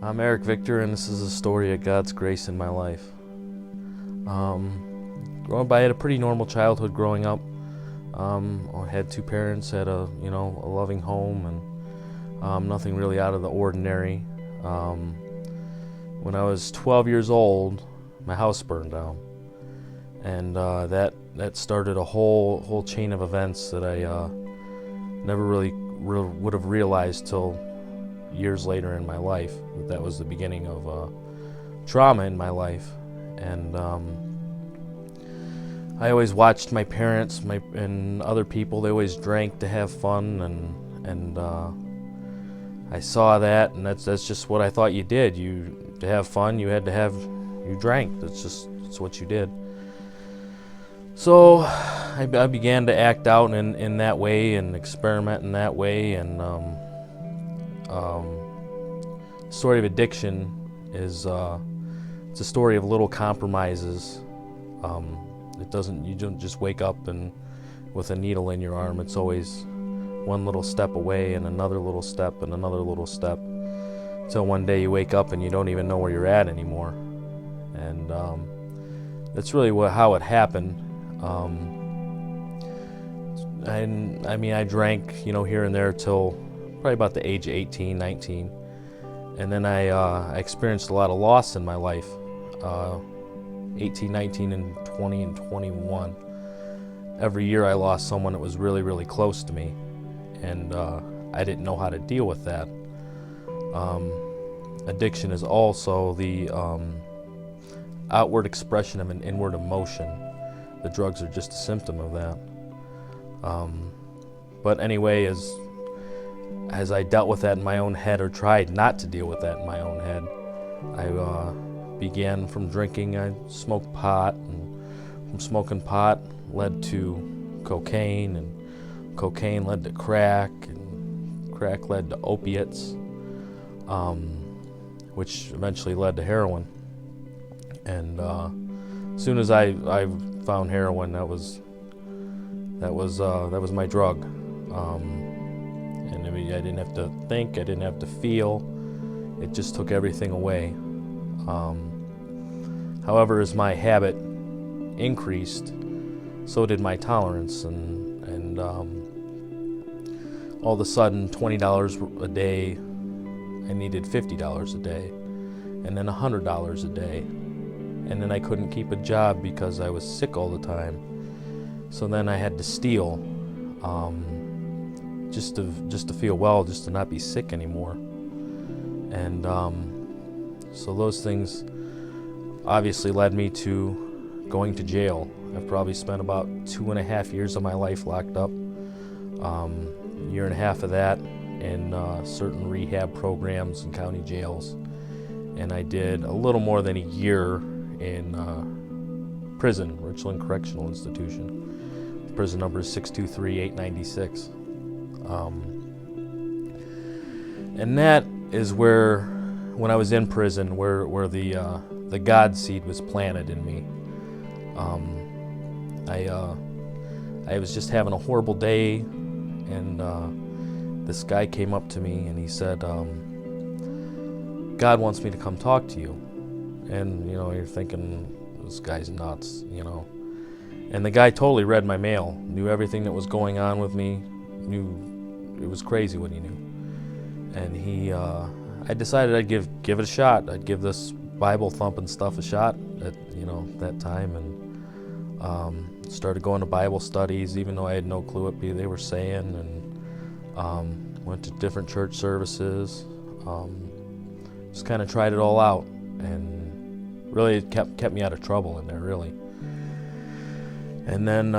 I'm Eric Victor, and this is a story of God's grace in my life. Growing up, I had a pretty normal childhood growing up. I had two parents, had a loving home, and nothing really out of the ordinary. When I was 12 years old, my house burned down, and that started a whole chain of events that I never really would have realized till years later in my life that was the beginning of trauma in my life. And I always watched my parents and other people. They always drank to have fun, and I saw that, and that's just what I thought you did. To have fun, you drank. That's what you did. So I began to act out in that way and experiment in that way, and the story of addiction is it's a story of little compromises. You don't just wake up and with a needle in your arm. It's always one little step away and another little step and another little step, until one day you wake up and you don't even know where you're at anymore. And that's really how it happened. I drank, here and there till probably about the age of 18, 19. And then I experienced a lot of loss in my life. 18, 19, and 20, and 21. Every year I lost someone that was really, really close to me. And I didn't know how to deal with that. Addiction is also the outward expression of an inward emotion. The drugs are just a symptom of that. But anyway, as I dealt with that in my own head, or tried not to deal with that in my own head, I began from drinking. I smoked pot, and from smoking pot led to cocaine, and cocaine led to crack, and crack led to opiates, which eventually led to heroin. And as soon as I found heroin, that was my drug. And I didn't have to think, I didn't have to feel. It just took everything away. However, as my habit increased, so did my tolerance, and all of a sudden, $20 a day, I needed $50 a day, and then $100 a day, and then I couldn't keep a job because I was sick all the time. So then I had to steal, just to feel well, just to not be sick anymore. And so those things obviously led me to going to jail. I've probably spent about 2.5 years of my life locked up. A year and a half of that in certain rehab programs and county jails. And I did a little more than a year in prison, Richland Correctional Institution. Prison number is 623-896. And that is where, when I was in prison, where the God seed was planted in me. I was just having a horrible day, and this guy came up to me and he said, God wants me to come talk to you. And you're thinking, this guy's nuts, And the guy totally read my mail, knew everything that was going on with me, knew it was crazy what he knew. And I decided I'd give it a shot. I'd give this Bible thumping stuff a shot at that time, and started going to Bible studies, even though I had no clue what they were saying, and went to different church services. Just kind of tried it all out, and really it kept me out of trouble in there, really. And then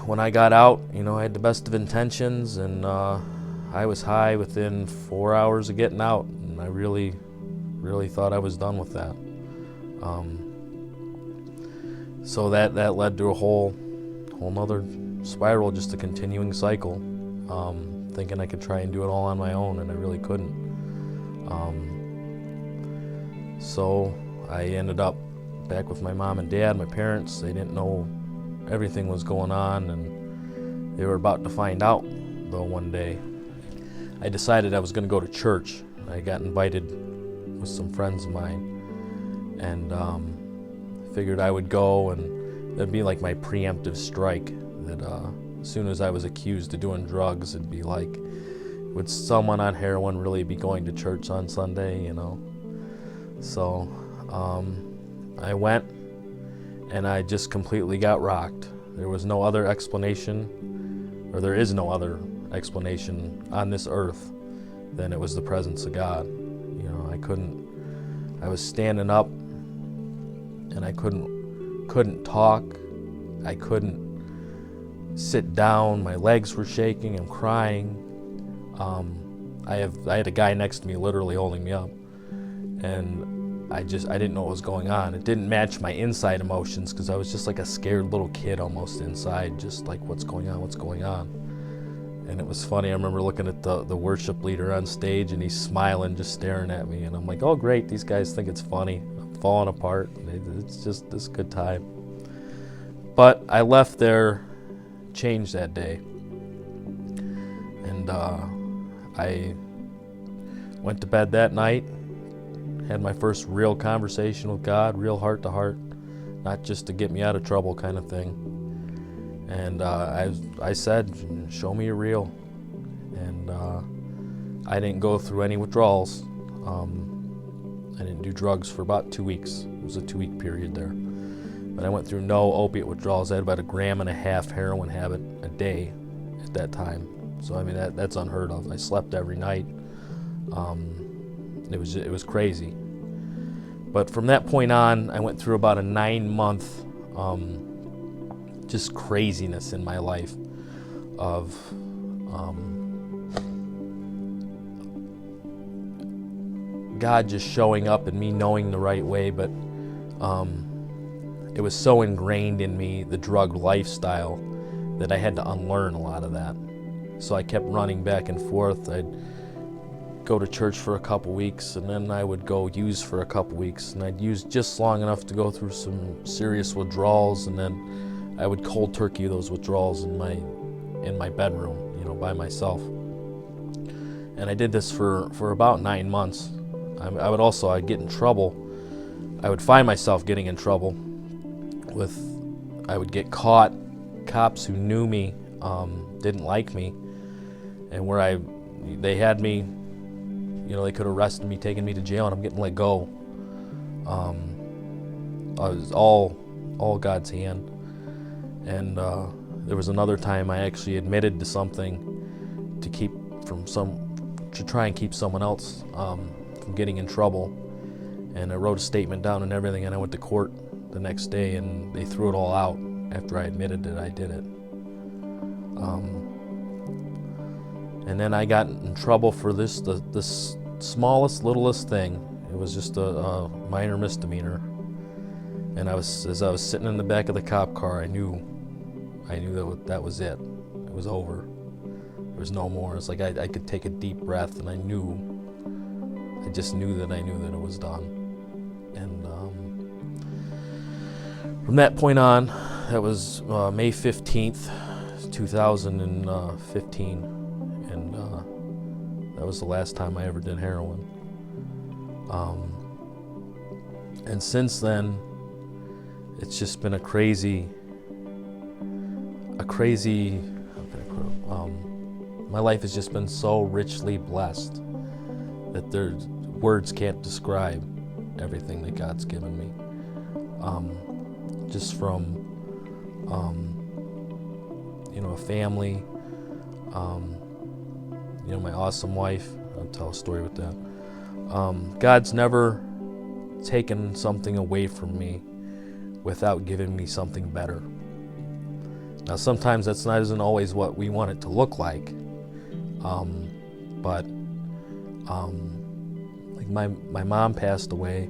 when I got out, I had the best of intentions, and I was high within 4 hours of getting out, and I really, really thought I was done with that. So that led to a whole nother spiral, just a continuing cycle, thinking I could try and do it all on my own, and I really couldn't. So I ended up back with my mom and dad, my parents. They didn't know everything was going on, and they were about to find out, though, one day. I decided I was going to go to church. I got invited with some friends of mine, and figured I would go, and it'd be like my preemptive strike. That as soon as I was accused of doing drugs, it'd be like, would someone on heroin really be going to church on Sunday? So I went, and I just completely got rocked. There was no other explanation, or there is no other explanation on this earth than it was the presence of God. I was standing up, and I couldn't talk. I couldn't sit down. My legs were shaking. I'm crying. I had a guy next to me literally holding me up, and I didn't know what was going on. It didn't match my inside emotions, because I was just like a scared little kid almost inside, just like, what's going on? And it was funny. I remember looking at the worship leader on stage, and he's smiling, just staring at me, and I'm like, oh great, these guys think it's funny. I'm falling apart. It's just this good time. But I left there changed that day, and I went to bed that night, had my first real conversation with God, real heart to heart, not just to get me out of trouble kind of thing. And I said, show me you're real. And I didn't go through any withdrawals. I didn't do drugs for about 2 weeks. It was a 2-week period there. But I went through no opiate withdrawals. I had about 1.5 grams heroin habit a day at that time. So I mean, that's unheard of. I slept every night. It was crazy. But from that point on, I went through about a 9-month just craziness in my life of God just showing up and me knowing the right way, but it was so ingrained in me, the drug lifestyle, that I had to unlearn a lot of that. So I kept running back and forth. I'd go to church for a couple weeks, and then I would go use for a couple weeks, and I'd use just long enough to go through some serious withdrawals, and then I would cold turkey those withdrawals in my bedroom, by myself. And I did this for about 9 months. I'd get in trouble. I would find myself getting in trouble I would get caught. Cops who knew me didn't like me, and they had me, they could have arrested me, taken me to jail, and I'm getting let go. It was all God's hand. And there was another time I actually admitted to something to try and keep someone else from getting in trouble. And I wrote a statement down and everything, and I went to court the next day, and they threw it all out after I admitted that I did it. And then I got in trouble for the smallest, littlest thing. It was just a minor misdemeanor. And as I was sitting in the back of the cop car, I knew that was it. It was over. There was no more. It's like I could take a deep breath, and I just knew that it was done. And from that point on, that was May 15th, 2015, and that was the last time I ever did heroin. And since then, it's just been a crazy, how can I put it? My life has just been so richly blessed that words can't describe everything that God's given me. Just from, a family, my awesome wife. I'll tell a story with that. God's never taken something away from me without giving me something better. Now, sometimes isn't always what we want it to look like, but like my mom passed away,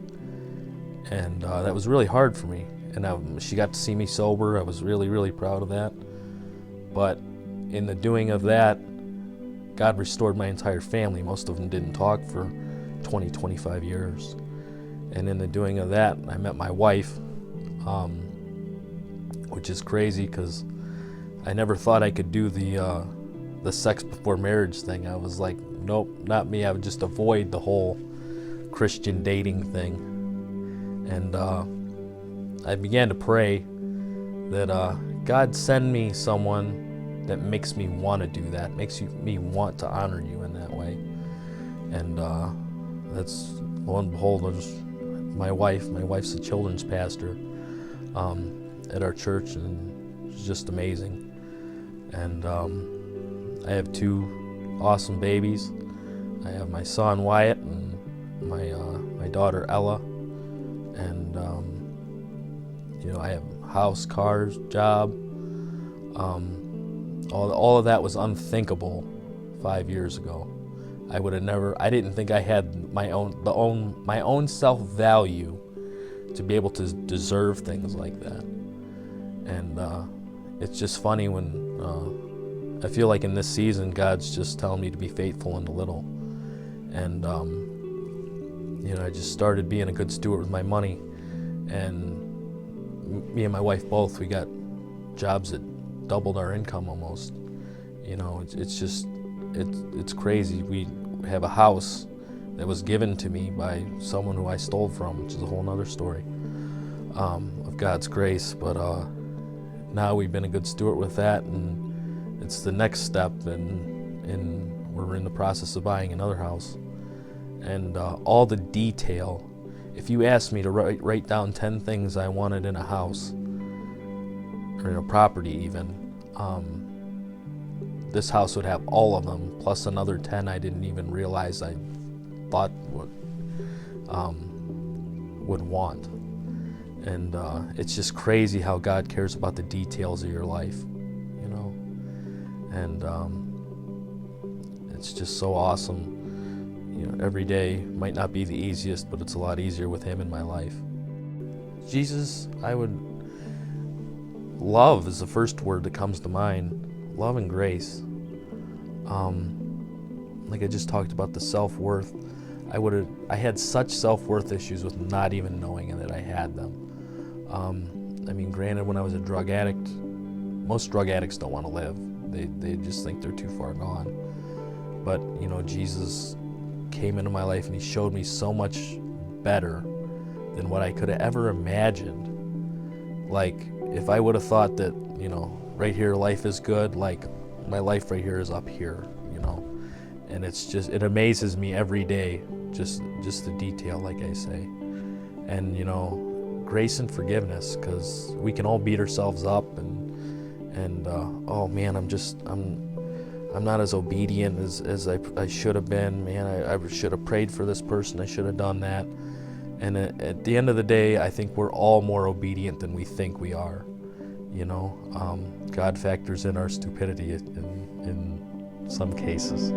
and that was really hard for me. And she got to see me sober. I was really, really proud of that. But in the doing of that, God restored my entire family. Most of them didn't talk for 20, 25 years. And in the doing of that, I met my wife, which is crazy because I never thought I could do the sex before marriage thing. I was like, nope, not me. I would just avoid the whole Christian dating thing. And I began to pray that God send me someone that makes me want to do that, me want to honor you in that way. And that's, lo and behold, my wife's a children's pastor at our church, and she's just amazing. And I have 2 awesome babies. I have my son Wyatt and my daughter Ella, and I have house, cars, job. All of that was unthinkable 5 years ago. I didn't think I had my own self-value to be able to deserve things like that. And it's just funny when I feel like in this season God's just telling me to be faithful in the little. And I just started being a good steward with my money, and me and my wife both, we got jobs that doubled our income almost. It's crazy. We have a house that was given to me by someone who I stole from, which is a whole nother story of God's grace. But now we've been a good steward with that, and it's the next step, and we're in the process of buying another house. And all the detail, if you asked me to write down 10 things I wanted in a house, or in a property even, this house would have all of them, plus another 10 I didn't even realize I thought would want. And it's just crazy how God cares about the details of your life, and it's just so awesome. Every day might not be the easiest, but it's a lot easier with Him in my life. Jesus, love is the first word that comes to mind. Love and grace. Like I just talked about the self-worth. I had such self-worth issues with not even knowing that I had them. Granted, when I was a drug addict, most drug addicts don't want to live. They just think they're too far gone. But, Jesus came into my life and He showed me so much better than what I could have ever imagined. Like, if I would have thought that, right here life is good, like my life right here is up here, and it amazes me every day, just the detail, like I say. And grace and forgiveness, because we can all beat ourselves up and oh man, I'm not as obedient as I should have been. Man, I should have prayed for this person, I should have done that. And at the end of the day, I think we're all more obedient than we think we are. God factors in our stupidity in some cases.